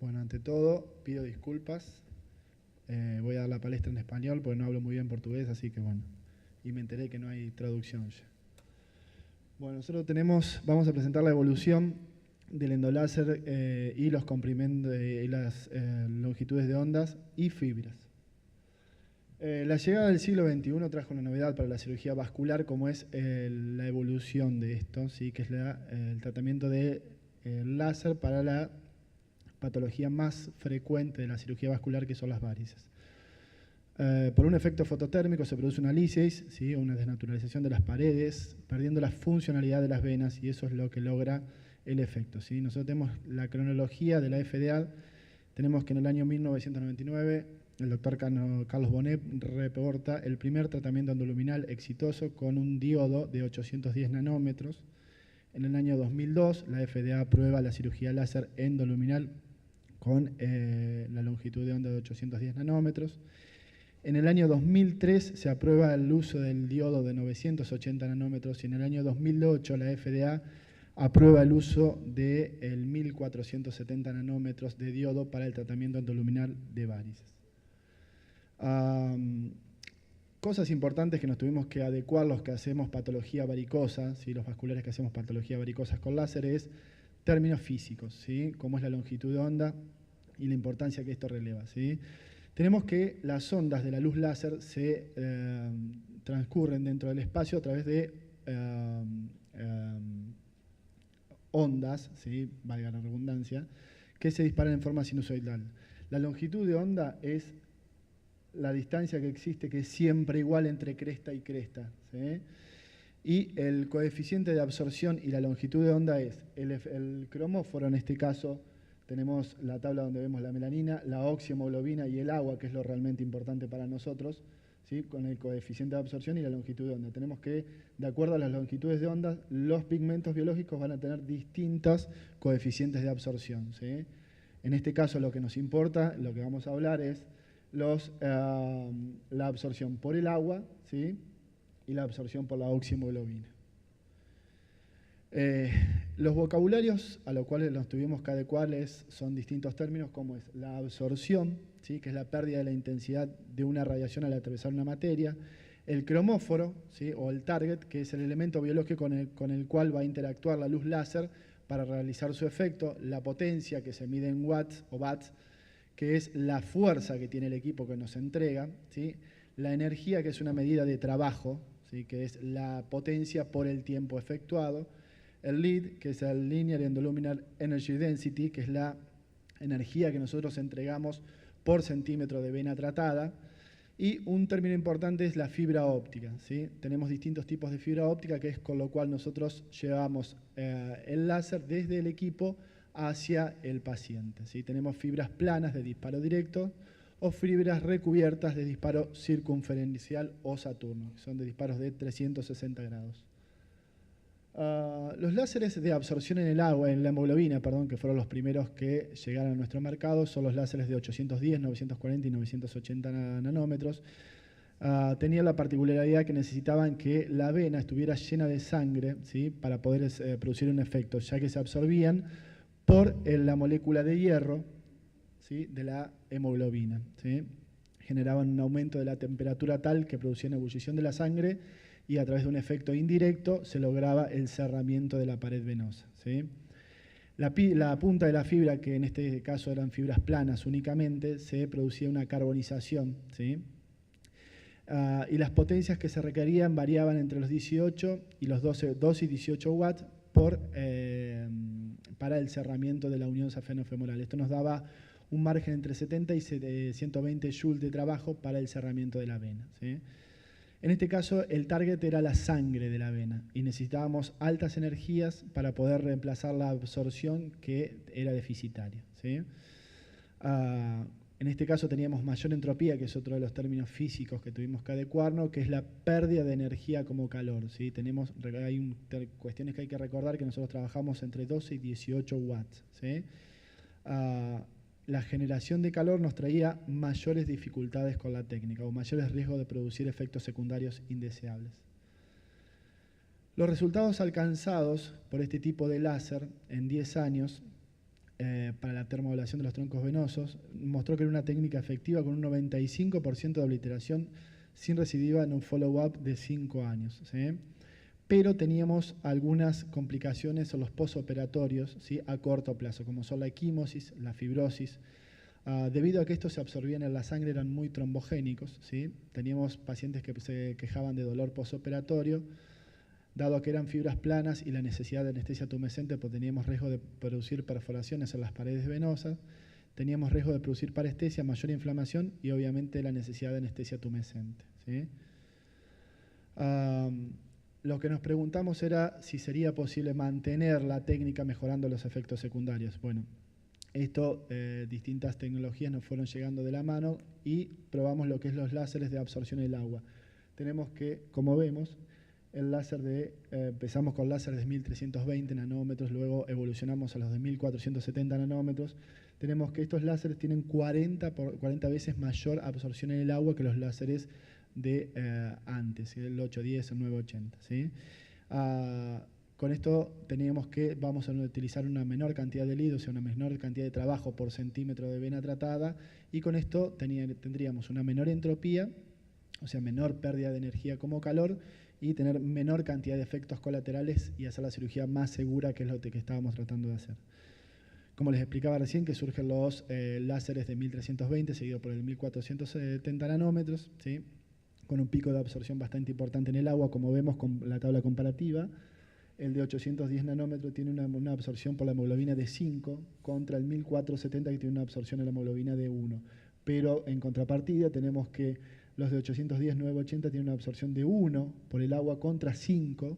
Bueno, ante todo, pido disculpas. Voy a dar la palestra en español porque no hablo muy bien portugués, así que bueno. Y me enteré que no hay traducción ya. Bueno, nosotros vamos a presentar la evolución del endoláser y los comprimentos y las longitudes de ondas y fibras. La llegada del siglo XXI trajo una novedad para la cirugía vascular, como es la evolución de esto, ¿sí? Que es el tratamiento de láser para la patología más frecuente de la cirugía vascular, que son las varices. Por un efecto fototérmico se produce una lisis, ¿sí? Una desnaturalización de las paredes, perdiendo la funcionalidad de las venas, y eso es lo que logra el efecto, ¿sí? Nosotros tenemos la cronología de la FDA. Tenemos que en el año 1999 el doctor Carlos Bonet reporta el primer tratamiento endoluminal exitoso con un diodo de 810 nanómetros. En el año 2002 la FDA aprueba la cirugía láser endoluminal con la longitud de onda de 810 nanómetros. En el año 2003 se aprueba el uso del diodo de 980 nanómetros y en el año 2008 la FDA aprueba el uso del 1470 nanómetros de diodo para el tratamiento endoluminal de varices. Cosas importantes que nos tuvimos que adecuar los que hacemos patología varicosa, ¿sí? Los vasculares que hacemos patología varicosas con láser, es términos físicos, ¿sí? Como es la longitud de onda y la importancia que esto releva, ¿sí? Tenemos que las ondas de la luz láser se transcurren dentro del espacio a través de ondas, ¿sí? Valga la redundancia, que se disparan en forma sinusoidal. La longitud de onda es la distancia que existe, que es siempre igual entre cresta y cresta, ¿sí? Y el coeficiente de absorción y la longitud de onda es el cromóforo, en este caso tenemos la tabla donde vemos la melanina, la oxiohemoglobina y el agua, que es lo realmente importante para nosotros, ¿sí? Con el coeficiente de absorción y la longitud de onda. Tenemos que, de acuerdo a las longitudes de onda, los pigmentos biológicos van a tener distintos coeficientes de absorción, ¿sí? En este caso lo que nos importa, lo que vamos a hablar es la absorción por el agua, ¿sí? Y la absorción por la oxiohemoglobina. Los vocabularios a los cuales nos tuvimos que adecuar son distintos términos, como es la absorción, ¿sí? Que es la pérdida de la intensidad de una radiación al atravesar una materia, el cromóforo, ¿sí? O el target, que es el elemento biológico con el cual va a interactuar la luz láser para realizar su efecto, la potencia, que se mide en watts o watts, que es la fuerza que tiene el equipo que nos entrega, ¿sí? La energía, que es una medida de trabajo, ¿sí? Que es la potencia por el tiempo efectuado, el lead, que es el Linear Endoluminal Energy Density, que es la energía que nosotros entregamos por centímetro de vena tratada, y un término importante es la fibra óptica, ¿sí? Tenemos distintos tipos de fibra óptica, que es con lo cual nosotros llevamos el láser desde el equipo hacia el paciente, ¿sí? Tenemos fibras planas de disparo directo o fibras recubiertas de disparo circunferencial o Saturno, que son de disparos de 360 grados. Los láseres de absorción en el agua, en la hemoglobina, perdón, que fueron los primeros que llegaron a nuestro mercado, son los láseres de 810, 940 y 980 nanómetros. Tenían la particularidad que necesitaban que la vena estuviera llena de sangre, ¿sí? Para poder producir un efecto, ya que se absorbían por la molécula de hierro, ¿sí? De la hemoglobina, ¿sí? Generaban un aumento de la temperatura tal que producían ebullición de la sangre y a través de un efecto indirecto se lograba el cerramiento de la pared venosa, ¿sí? La punta de la fibra, que en este caso eran fibras planas únicamente, se producía una carbonización, ¿sí? Y las potencias que se requerían variaban entre los 18 y los 12 y 18 watts para el cerramiento de la unión safeno-femoral. Esto nos daba un margen entre 70 y 120 joules de trabajo para el cerramiento de la vena, ¿sí? En este caso, el target era la sangre de la vena y necesitábamos altas energías para poder reemplazar la absorción que era deficitaria, ¿sí? En este caso teníamos mayor entropía, que es otro de los términos físicos que tuvimos que adecuarnos, que es la pérdida de energía como calor, ¿sí? Hay cuestiones que hay que recordar, que nosotros trabajamos entre 12 y 18 watts, ¿sí? La generación de calor nos traía mayores dificultades con la técnica o mayores riesgos de producir efectos secundarios indeseables. Los resultados alcanzados por este tipo de láser en 10 años para la termoablación de los troncos venosos, mostró que era una técnica efectiva con un 95% de obliteración sin recidiva en un follow-up de 5 años. ¿Sí? Pero teníamos algunas complicaciones en los posoperatorios, ¿sí? A corto plazo, como son la equimosis, la fibrosis. Debido a que estos se absorbían en la sangre, eran muy trombogénicos, ¿sí? Teníamos pacientes que se quejaban de dolor posoperatorio, dado que eran fibras planas y la necesidad de anestesia tumescente, pues teníamos riesgo de producir perforaciones en las paredes venosas, teníamos riesgo de producir parestesia, mayor inflamación y obviamente la necesidad de anestesia tumescente, ¿sí? Lo que nos preguntamos era si sería posible mantener la técnica mejorando los efectos secundarios. Bueno, distintas tecnologías nos fueron llegando de la mano y probamos lo que es los láseres de absorción del agua. Tenemos que, como vemos, el láser empezamos con láser de 1320 nanómetros, luego evolucionamos a los de 1470 nanómetros. Tenemos que estos láseres tienen 40 veces mayor absorción en el agua que los láseres de antes, ¿sí? El 810, el 980. ¿Sí? Con esto teníamos que vamos a utilizar una menor cantidad de lead, o sea, una menor cantidad de trabajo por centímetro de vena tratada, y con esto tendríamos una menor entropía, o sea, menor pérdida de energía como calor, y tener menor cantidad de efectos colaterales y hacer la cirugía más segura, que es lo que estábamos tratando de hacer. Como les explicaba recién, que surgen los láseres de 1320, seguido por el 1470 nanómetros, ¿sí? Con un pico de absorción bastante importante en el agua, como vemos con la tabla comparativa. El de 810 nanómetros tiene una absorción por la hemoglobina de 5 contra el 1470 que tiene una absorción en la hemoglobina de 1. Pero en contrapartida tenemos que los de 810, 980 tienen una absorción de 1 por el agua contra 5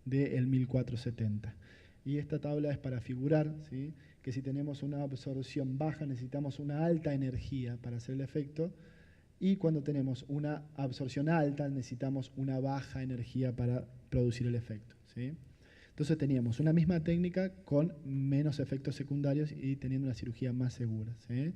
del 1470. Y esta tabla es para figurar, ¿sí? Que si tenemos una absorción baja necesitamos una alta energía para hacer el efecto, y cuando tenemos una absorción alta necesitamos una baja energía para producir el efecto, ¿sí? Entonces teníamos una misma técnica con menos efectos secundarios y teniendo una cirugía más segura, ¿sí?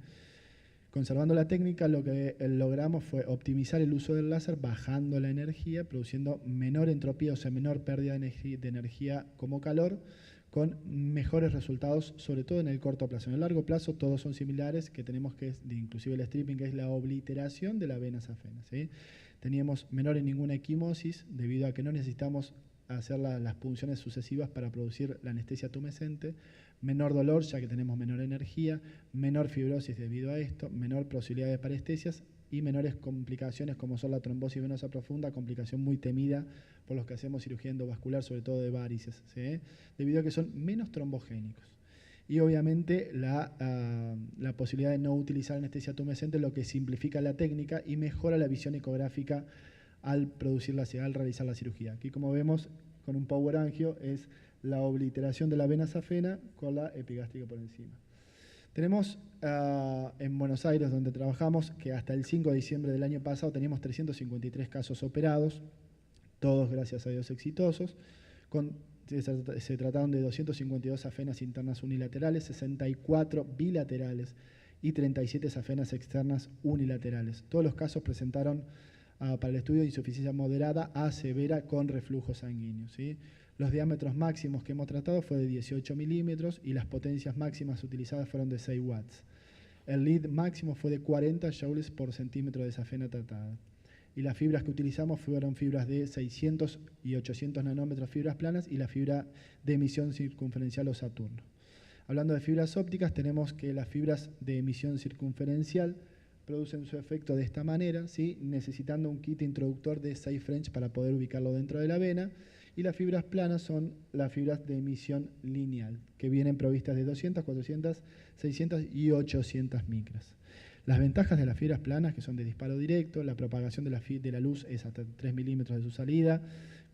Conservando la técnica, lo que logramos fue optimizar el uso del láser bajando la energía, produciendo menor entropía, o sea, menor pérdida de energía como calor, con mejores resultados, sobre todo en el corto plazo. En el largo plazo todos son similares, que tenemos que, inclusive el stripping, que es la obliteración de la vena safena, ¿sí? Teníamos menor en ninguna equimosis, debido a que no necesitamos hacer las punciones sucesivas para producir la anestesia tumescente, menor dolor ya que tenemos menor energía, menor fibrosis debido a esto, menor posibilidad de parestesias y menores complicaciones como son la trombosis venosa profunda, complicación muy temida por los que hacemos cirugía endovascular, sobre todo de varices, ¿sí? Debido a que son menos trombogénicos. Y obviamente la posibilidad de no utilizar anestesia tumescente, lo que simplifica la técnica y mejora la visión ecográfica al realizar la cirugía. Aquí, como vemos, con un power angio es la obliteración de la vena safena con la epigástrica por encima. Tenemos en Buenos Aires, donde trabajamos, que hasta el 5 de diciembre del año pasado teníamos 353 casos operados, todos, gracias a Dios, exitosos. Se trataron de 252 safenas internas unilaterales, 64 bilaterales y 37 safenas externas unilaterales. Todos los casos presentaron para el estudio de insuficiencia moderada a severa con reflujo sanguíneo, ¿sí? Los diámetros máximos que hemos tratado fue de 18 milímetros y las potencias máximas utilizadas fueron de 6 watts. El lead máximo fue de 40 joules por centímetro de safena tratada. Y las fibras que utilizamos fueron fibras de 600 y 800 nanómetros fibras planas y la fibra de emisión circunferencial o Saturno. Hablando de fibras ópticas, tenemos que las fibras de emisión circunferencial producen su efecto de esta manera, ¿sí? Necesitando un kit introductor de 6 French para poder ubicarlo dentro de la vena, y las fibras planas son las fibras de emisión lineal, que vienen provistas de 200, 400, 600 y 800 micras. Las ventajas de las fibras planas, que son de disparo directo, la propagación de la luz es hasta 3 milímetros de su salida,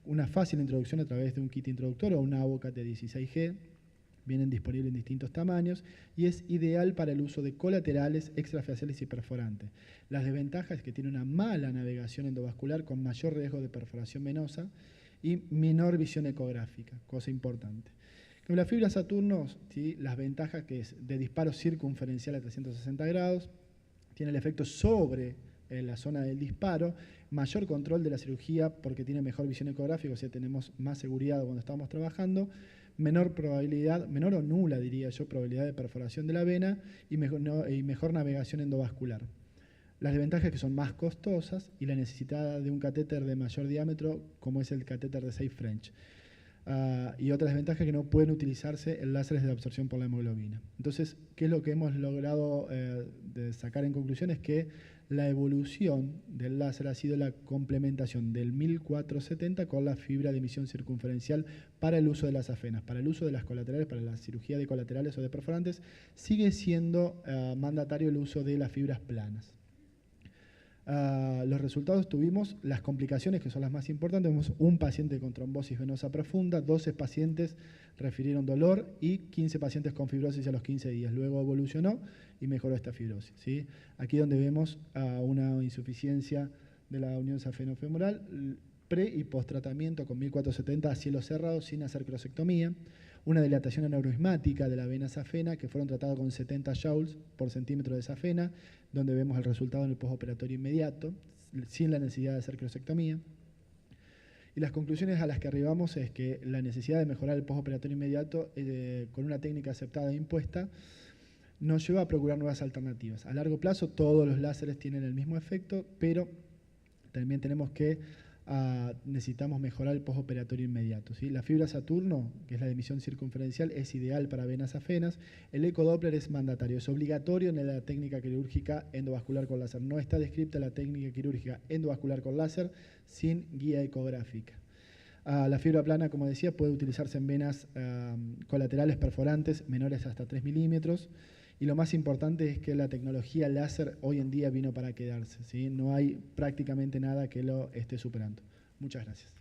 una fácil introducción a través de un kit introductor o una AVOCAT de 16G, vienen disponibles en distintos tamaños y es ideal para el uso de colaterales, extrafaciales y perforantes. Las desventajas es que tiene una mala navegación endovascular con mayor riesgo de perforación venosa y menor visión ecográfica, cosa importante. Con la fibra Saturno, ¿sí? Las ventajas que es de disparo circunferencial a 360 grados, tiene el efecto sobre la zona del disparo, mayor control de la cirugía porque tiene mejor visión ecográfica, o sea, tenemos más seguridad cuando estamos trabajando, menor probabilidad, menor o nula diría yo, probabilidad de perforación de la vena y mejor navegación endovascular. Las desventajas que son más costosas y la necesidad de un catéter de mayor diámetro, como es el catéter de Safe French. Y otras desventajas que no pueden utilizarse en láseres de absorción por la hemoglobina. Entonces, ¿qué es lo que hemos logrado de sacar en conclusión? Es que la evolución del láser ha sido la complementación del 1470 con la fibra de emisión circunferencial para el uso de las afenas. Para el uso de las colaterales, para la cirugía de colaterales o de perforantes, sigue siendo mandatario el uso de las fibras planas. Los resultados tuvimos las complicaciones que son las más importantes. Tuvimos un paciente con trombosis venosa profunda, 12 pacientes refirieron dolor y 15 pacientes con fibrosis a los 15 días. Luego evolucionó y mejoró esta fibrosis, ¿sí? Aquí donde vemos una insuficiencia de la unión safenofemoral pre y post tratamiento con 1470 a cielo cerrado sin hacer crosectomía. Una dilatación aneurismática de la vena safena que fueron tratadas con 70 joules por centímetro de safena, donde vemos el resultado en el postoperatorio inmediato, sin la necesidad de hacer crosectomía. Y las conclusiones a las que arribamos es que la necesidad de mejorar el postoperatorio inmediato con una técnica aceptada e impuesta nos lleva a procurar nuevas alternativas. A largo plazo todos los láseres tienen el mismo efecto, pero también tenemos que necesitamos mejorar el postoperatorio inmediato, ¿sí? La fibra Saturno, que es la de emisión circunferencial, es ideal para venas afenas. El ecodoppler es mandatario, es obligatorio en la técnica quirúrgica endovascular con láser. No está descrita la técnica quirúrgica endovascular con láser sin guía ecográfica. La fibra plana, como decía, puede utilizarse en venas colaterales perforantes menores hasta 3 milímetros. Y lo más importante es que la tecnología láser hoy en día vino para quedarse, ¿sí? No hay prácticamente nada que lo esté superando. Muchas gracias.